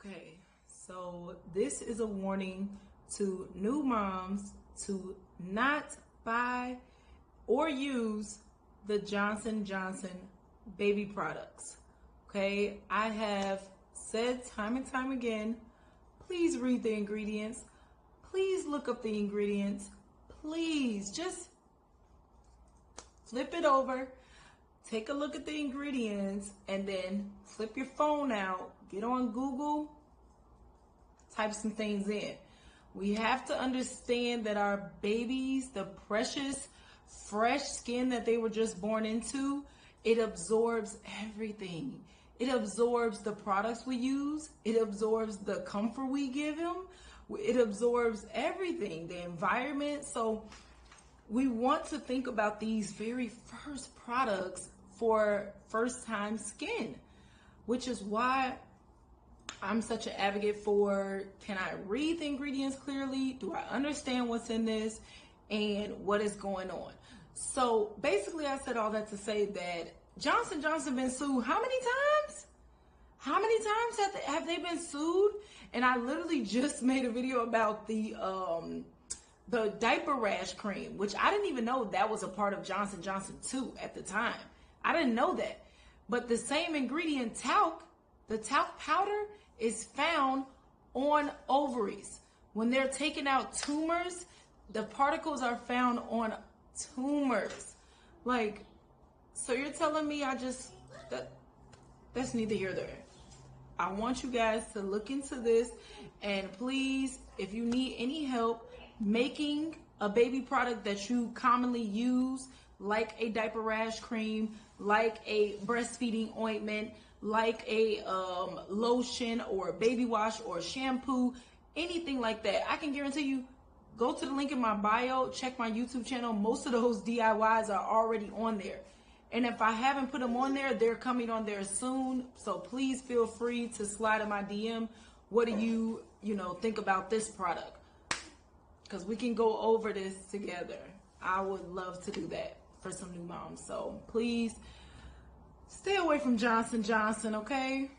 Okay, so this is a warning to new moms to not buy or use the Johnson & Johnson baby products. Okay, I have said time and time again, please read the ingredients. Please look up the ingredients. Please just flip it over, take a look at the ingredients, and then flip your phone out, get on Google, type some things in. We have to understand that our babies, the precious, fresh skin that they were just born into, it absorbs everything. It absorbs the products we use. It absorbs the comfort we give them. It absorbs everything, the environment. So we want to think about these very first products for first-time skin, which is why I'm such an advocate for, can I read the ingredients clearly? Do I understand what's in this and what is going on? So basically I said all that to say that Johnson & Johnson been sued how many times? How many times have they been sued? And I literally just made a video about the diaper rash cream, which I didn't even know that was a part of Johnson & Johnson too at the time. I didn't know that. But the same ingredient, talc, the talc powder, is found on ovaries. When they're taking out tumors, the particles are found on tumors. Like, so you're telling me that's neither here nor there. I want you guys to look into this, and please, if you need any help making a baby product that you commonly use, like a diaper rash cream, like a breastfeeding ointment, like a lotion or a baby wash or shampoo, anything like that, I can guarantee you, go to the link in my bio, check my YouTube channel. Most of those DIYs are already on there. And if I haven't put them on there, they're coming on there soon. So please feel free to slide in my DM. What do you think about this product? Because we can go over this together. I would love to do that for some new moms. So please stay away from Johnson & Johnson, okay?